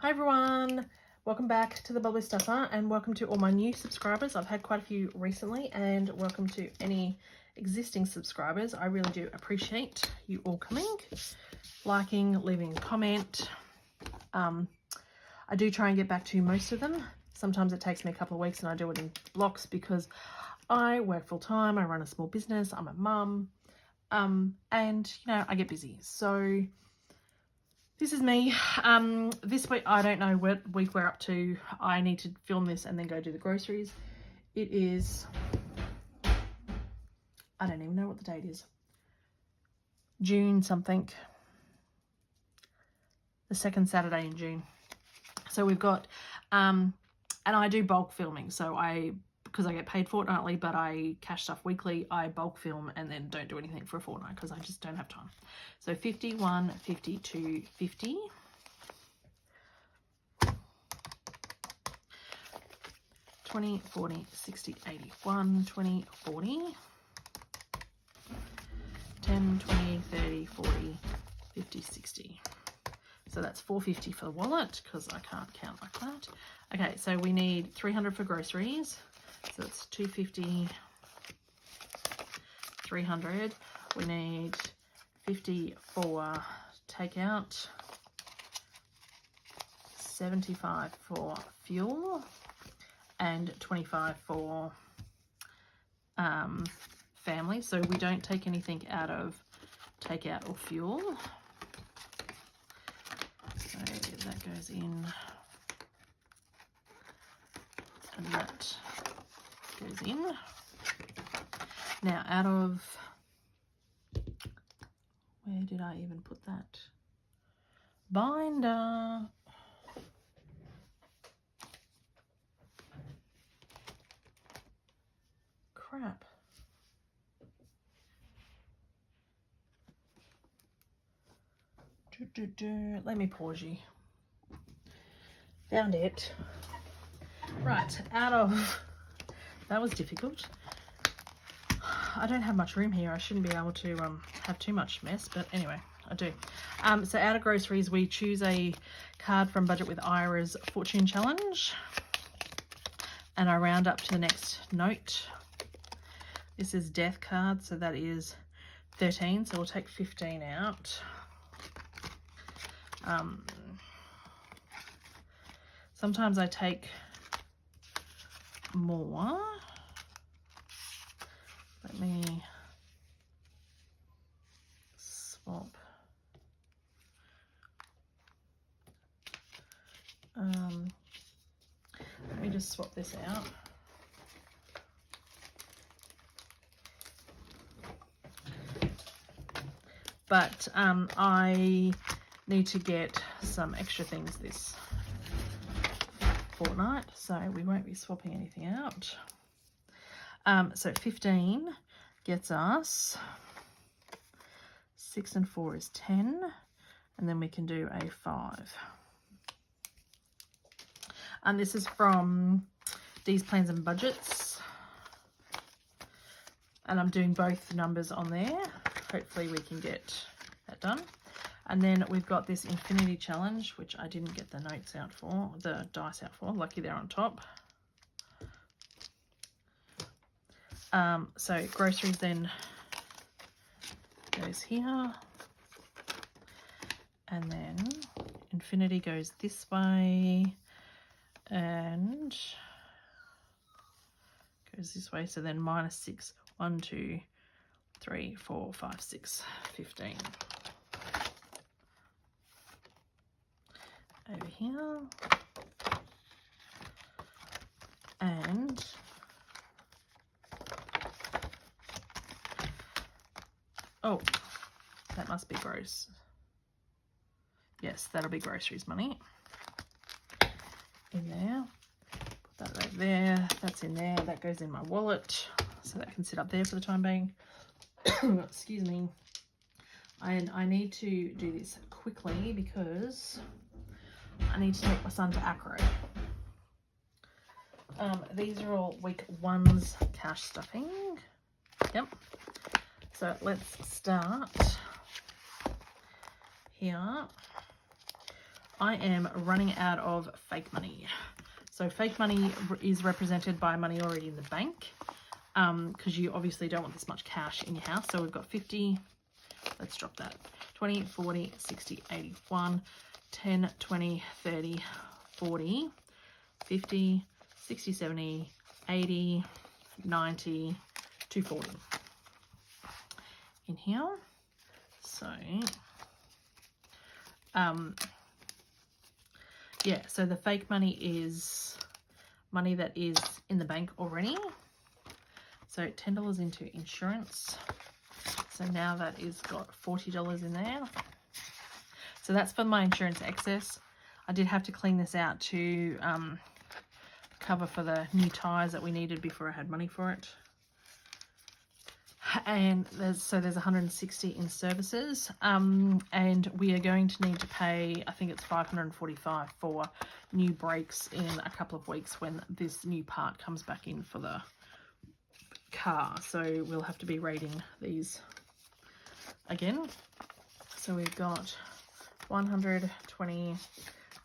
Hi everyone, welcome back to the Bubbly Stuffer and welcome to all my new subscribers. I've had quite a few recently, and welcome to any existing subscribers. I really do appreciate you all coming, liking, leaving a comment. I do try and get back to most of them. Sometimes it takes me a couple of weeks and I do it in blocks because I work full time, I run a small business, I'm a mum, and you know, I get busy. So this is me. This week, I don't know what week we're up to. I need to film this and then go do the groceries. It is, I don't even know what the date is. June something. The second Saturday in June. So we've got, and I do bulk filming. So because I get paid fortnightly, but I cash stuff weekly, I bulk film and then don't do anything for a fortnight because I just don't have time. So 51, 52, 50. 20, 40, 60, 80, 1, 20, 40, 10, 20, 30, 40, 50, 60. So that's $4.50 for the wallet because I can't count like that. Okay, so we need 300 for groceries. So that's $2.50, 300. We need 50 for takeout, 75 for fuel, and 25 for family. So we don't take anything out of takeout or fuel. So that goes in, and that goes in. Now out of, where did I even put that? Binder. Crap. Let me pause you. Found it. Right, out of, that was difficult. I don't have much room here. I shouldn't be able to have too much mess, but anyway, I do. So out of groceries, we choose a card from Budget with Ira's Fortune Challenge, and I round up to the next note. This is Death card, so that is 13, so we'll take 15 out. Sometimes I take more. Let me swap. Let me just swap this out. But I need to get some extra things this fortnight, so we won't be swapping anything out. So 15 gets us 6 and 4 is 10, and then we can do a 5. And this is from These Plans and Budgets, and I'm doing both numbers on there. Hopefully we can get that done. And then we've got this Infinity Challenge, which I didn't get the notes out for, the dice out for. Lucky they're on top. So groceries then goes here, and then Infinity goes this way and goes this way. So then -6, 1, 2, 3, 4, 5, 6, 15. Over here, and oh, that must be gross. Yes, that'll be groceries money. In there, put that over there, that's in there, that goes in my wallet, so that can sit up there for the time being. Excuse me. I need to do this quickly because I need to take my son to acro. These are all week 1's cash stuffing. Yep. So let's start here. I am running out of fake money. So fake money is represented by money already in the bank, because you obviously don't want this much cash in your house. So we've got 50, let's drop that, 20, 40, 60, 80, 1, 10, 20, 30, 40, 50, 60, 70, 80, 90, 240 in here. So yeah, so the fake money is money that is in the bank already. So $10 into insurance. So now that is got $40 in there. So that's for my insurance excess. I did have to clean this out to cover for the new tyres that we needed before I had money for it. And there's 160 in services, and we are going to need to pay, I think it's $545 for new brakes in a couple of weeks when this new part comes back in for the car. So we'll have to be rating these again. So we've got 100, 20,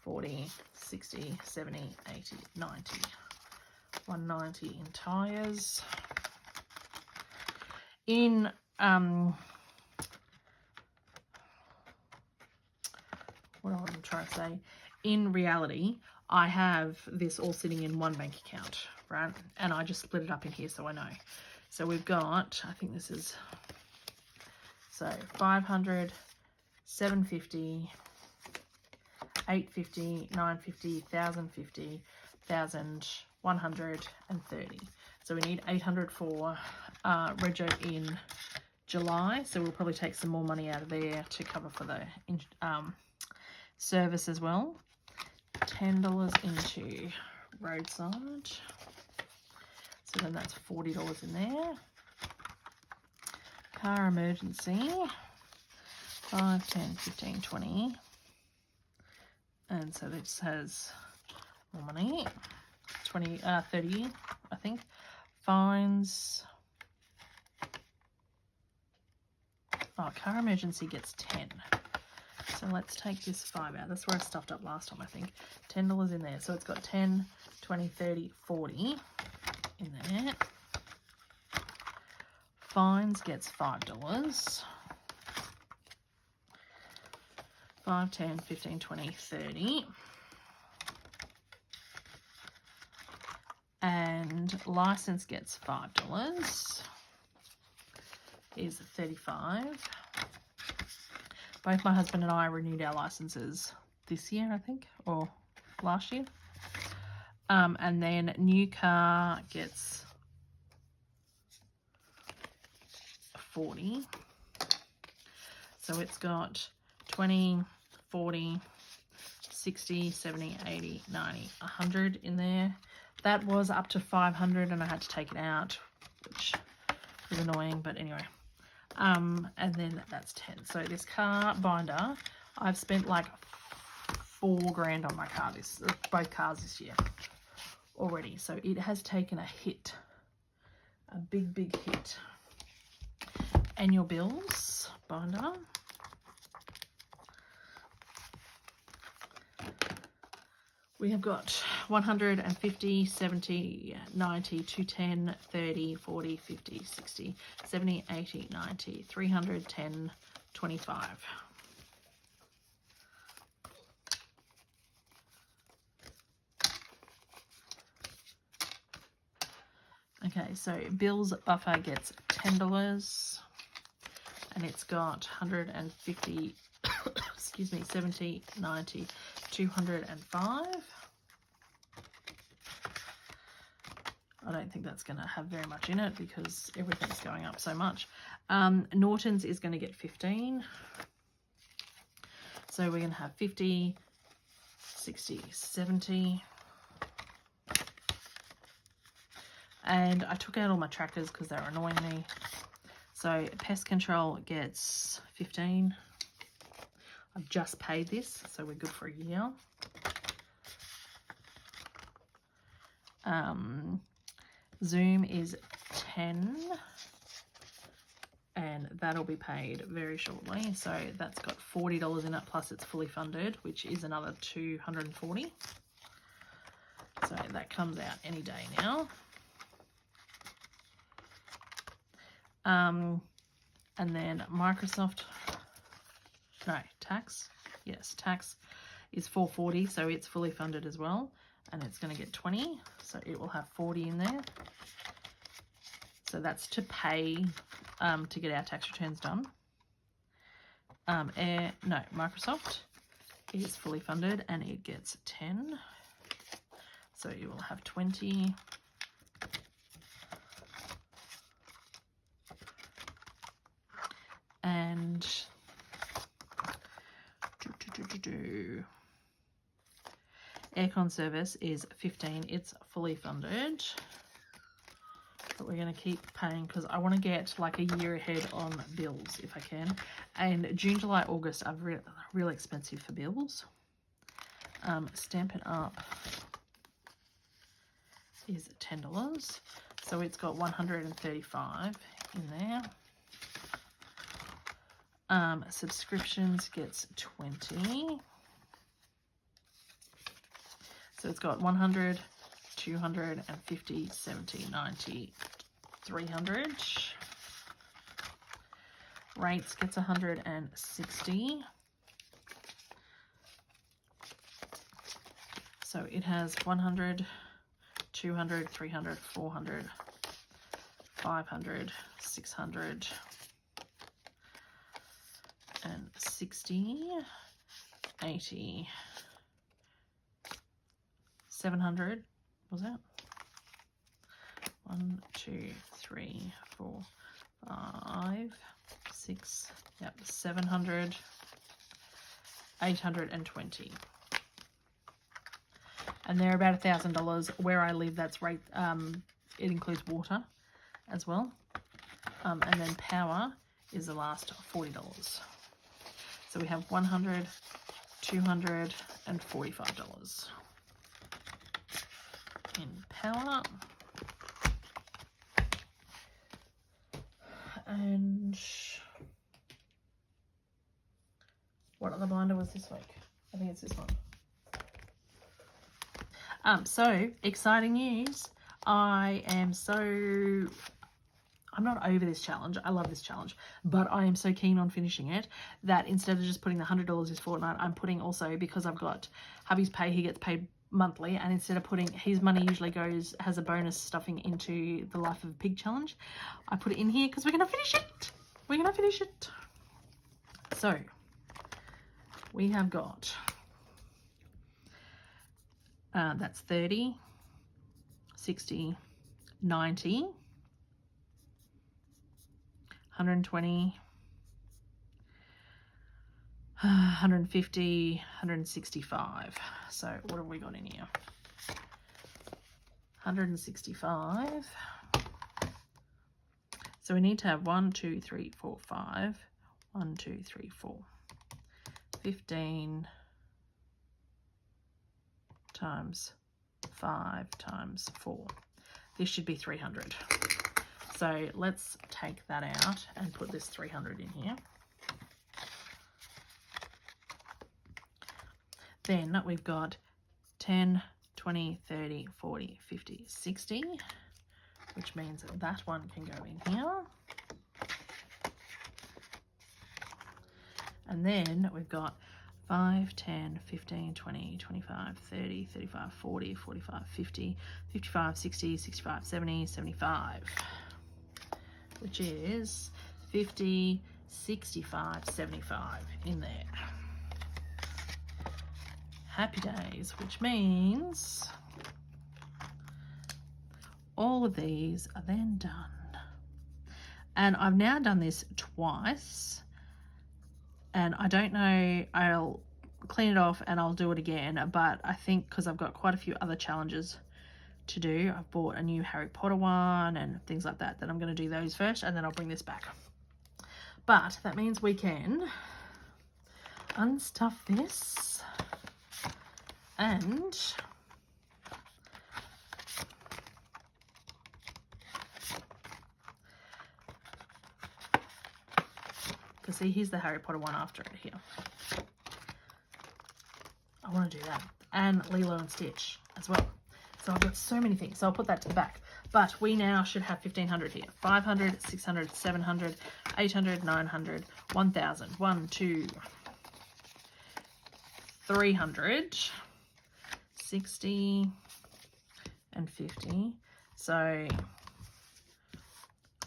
40, 60, 70, 80, 90, 190 in tyres. In what I'm trying to say, in reality, I have this all sitting in one bank account, right? And I just split it up in here so I know. So we've got, I think this is, so 500, 750, 850, 950, 1050, 1,130. So we need 800 for rego in July. So we'll probably take some more money out of there to cover for the service as well. $10 into roadside. So then that's $40 in there. Car emergency. 5, 10, 15, 20. And so this has more money. 30, I think. Fines. Oh, car emergency gets 10. So let's take this 5 out. That's where I stuffed up last time, I think. $10 in there. So it's got 10, 20, 30, 40 in there. Fines gets $5. 5, 10, 15, 20, 30. And license gets $5. Is 35. Both my husband and I renewed our licenses this year, I think, or last year. And then new car gets 40. So it's got 20, 40, 60, 70, 80, 90, 100 in there. That was up to 500 and I had to take it out, which was annoying, but anyway. And then that's 10. So this car binder, I've spent like $4,000 on my car, both cars this year already. So it has taken a hit, a big hit. Annual bills binder. We have got 150, 70, 90, 210, 30, 40, 50, 60, 70, 80, 90, 310, 25. Okay, so bills buffer gets $10 and it's got 150, excuse me, 70, 90, 205. I don't think that's going to have very much in it because everything's going up so much. Norton's is going to get 15. So we're going to have 50, 60, 70. And I took out all my trackers because they were annoying me. So pest control gets 15. I've just paid this, so we're good for a year. Zoom is 10. and that'll be paid very shortly. So that's got $40 in it, plus it's fully funded, which is another $240. So that comes out any day now. And then Microsoft, no, tax. Yes, tax is $440, so it's fully funded as well. And it's going to get 20, so it will have 40 in there. So that's to pay to get our tax returns done. Microsoft is fully funded and it gets 10. So you will have 20. And aircon service is 15. It's fully funded. But we're going to keep paying because I want to get like a year ahead on bills if I can. And June, July, August are really expensive for bills. Stampin' Up is $10. So it's got 135 in there. Subscriptions gets 20. So it's got 100, 250, 70, 90, 300. Rates gets 160. So it has 100, 200, 300, 400, 500, 600, and 60, 80, 700, was that? 1, 2, 3, 4, 5, 6, yep, 700, 820. And they're about $1,000. Where I live, that's right. It includes water as well. And then power is the last $40. So we have $100, $200, and $45 in power. And what other binder was this week? I think it's this one. So exciting news. I'm not over this challenge. I love this challenge, but I am so keen on finishing it that instead of just putting the $100 this fortnight, I'm putting also, because I've got hubby's pay, he gets paid monthly, and instead of putting his money usually has a bonus stuffing into the Life of a Pig challenge, I put it in here because we're going to finish it. We're going to finish it. So we have got, that's 30, 60, 90, 120, 150, 165. So what have we got in here? 165. So we need to have 1, 2, 3, 4, 5. 1, 2, 3, 4. 15 times 5 times 4. This should be 300. So let's take that out and put this 300 in here. Then we've got 10, 20, 30, 40, 50, 60, which means that one can go in here. And then we've got 5, 10, 15, 20, 25, 30, 35, 40, 45, 50, 55, 60, 65, 70, 75, which is 50, 65, 75 in there. Happy days, which means all of these are then done. And I've now done this twice. And I don't know, I'll clean it off and I'll do it again. But I think because I've got quite a few other challenges to do, I've bought a new Harry Potter one and things like that, I'm going to do those first and then I'll bring this back. But that means we can unstuff this and see, here's the Harry Potter one after it here. I want to do that. And Lilo and Stitch as well. So I've got so many things. So I'll put that to the back. But we now should have 1,500 here. 500, 600, 700, 800, 900, 1,000. 1, 2, 300, 60, and 50. So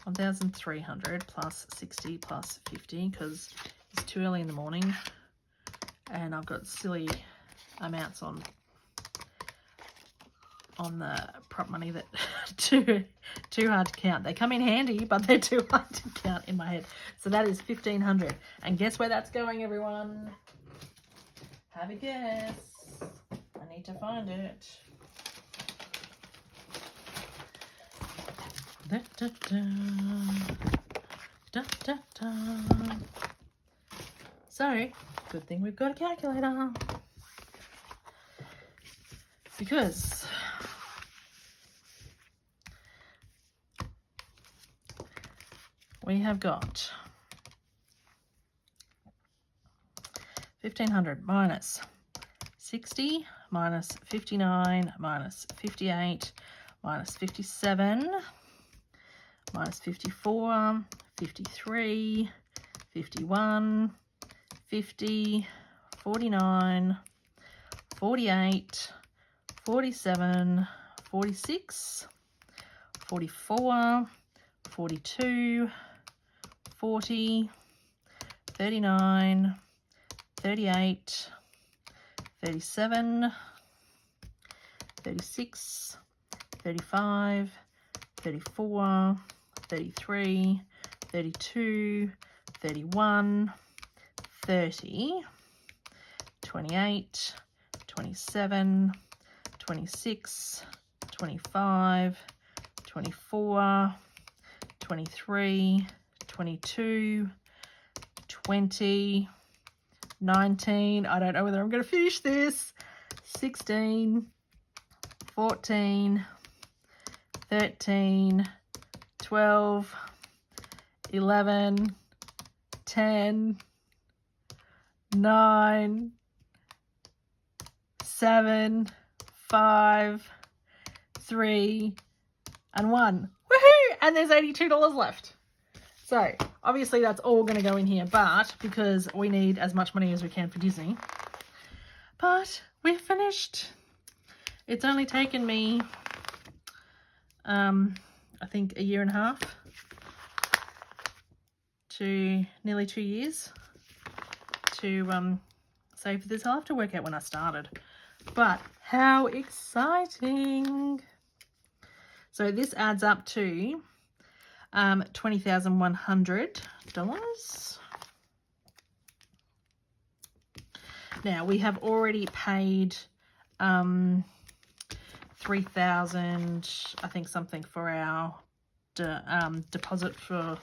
1,300 plus 60 plus 50 because it's too early in the morning and I've got silly amounts on the prop money that too hard to count. They come in handy, but they're too hard to count in my head. So that is 1,500. And guess where that's going, everyone? Have a guess. I need to find it. Da, da, da. Da, da, da. So, good thing we've got a calculator. Because we have got 1,500 minus 60 minus 59 minus 58 minus 57 minus 54, 53, 51, 50, 49, 48, 47, 46, 44, 42, 40, 39, 38, 37, 36, 35, 34, 33, 32, 31, 30, 28, 27, 26, 25, 24, 23, 22, 20, 19, I don't know whether I'm going to finish this, 16, 14, 13, 12, 11, 10, 9, 7, 5, 3, and 1. Woohoo! And there's $82 left. So, obviously that's all going to go in here, but because we need as much money as we can for Disney. But we're finished. It's only taken me, I think, 1.5 years to nearly 2 years to save for this. I'll have to work out when I started. But how exciting! So this adds up to $20,100. Now we have already paid 3,000, I think, something for our deposit for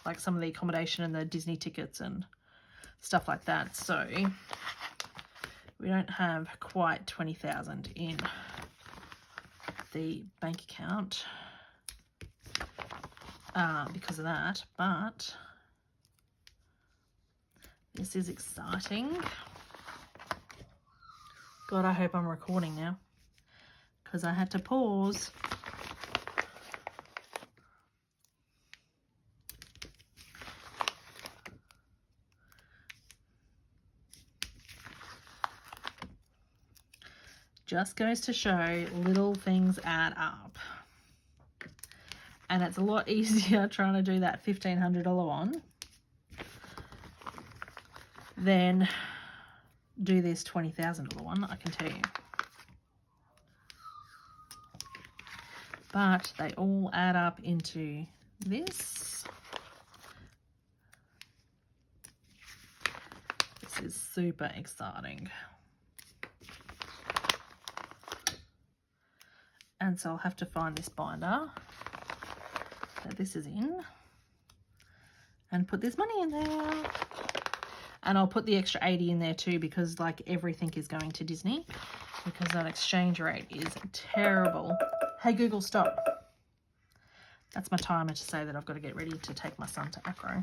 like some of the accommodation and the Disney tickets and stuff like that. So we don't have quite 20,000 in the bank account because of that, but this is exciting. God, I hope I'm recording now because I had to pause. Just goes to show little things add up. And it's a lot easier trying to do that $1,500 one than do this $20,000 one, I can tell you. But they all add up into this. This is super exciting. And so I'll have to find this binder that this is in and put this money in there. And I'll put the extra 80 in there too because like everything is going to Disney because that exchange rate is terrible. Hey Google, stop. That's my timer to say that I've got to get ready to take my son to acro.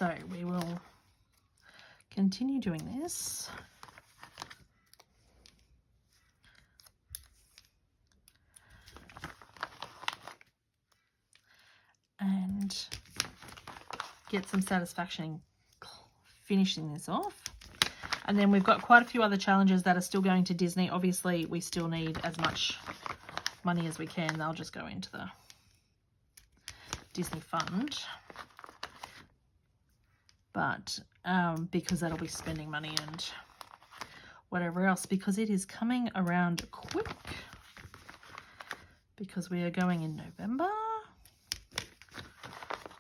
So we will continue doing this. And get some satisfaction in finishing this off. And then we've got quite a few other challenges that are still going to Disney. Obviously, we still need as much money as we can. They'll just go into the Disney fund. But because that'll be spending money and whatever else, because it is coming around quick. Because we are going in November.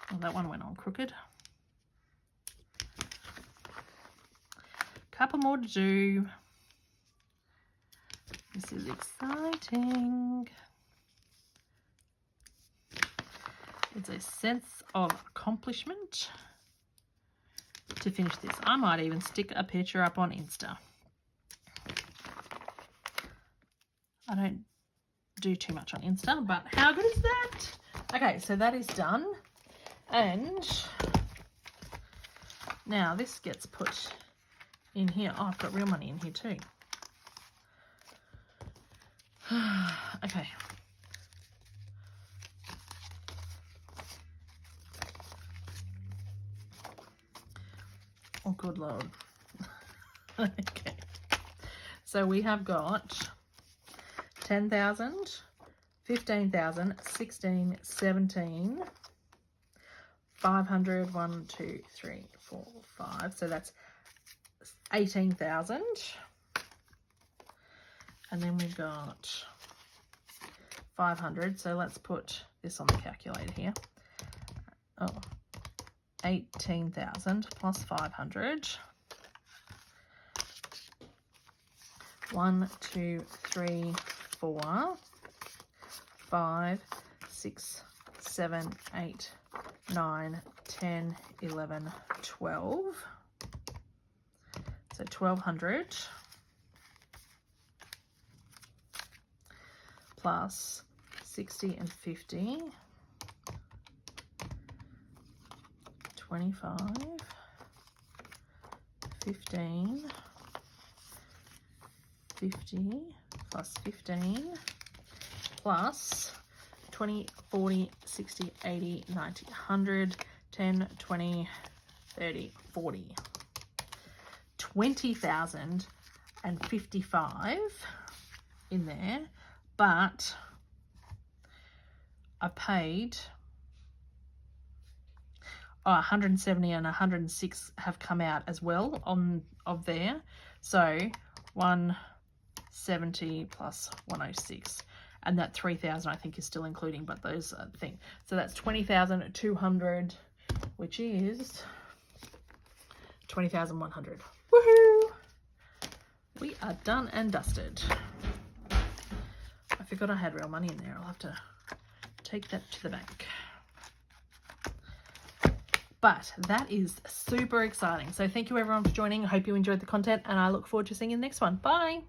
Well, that one went on crooked. Couple more to do. This is exciting. It's a sense of accomplishment to finish this. I might even stick a picture up on Insta. I don't do too much on Insta, but how good is that? Okay, so that is done. And now this gets put in here. Oh, I've got real money in here too. Okay. Oh, good Lord. Okay. So we have got 10,000, 15,000, 16, 17, 500, 1, 2, 3, 4, 5. So that's 18,000. And then we've got 500. So let's put this on the calculator here. Oh, 18,000 plus 500. 1, 2, 3, 4, 5, 6, 7, 8, 9, 10, 11, 12. So 1,200 plus 60 and 50, 25, 15, 50 plus 15 plus 20, 40, 60, 80, 90, 100, 10, 20, 30, 40. 20,055 in there, but I paid 170 and 106 have come out as well of there. So 170 plus 106, and that 3,000 I think is still including, but those are the thing. So that's 20,200, which is 20,100. Woohoo! We are done and dusted. I forgot I had real money in there. I'll have to take that to the bank. But that is super exciting. So thank you everyone for joining. I hope you enjoyed the content, and I look forward to seeing you in the next one. Bye!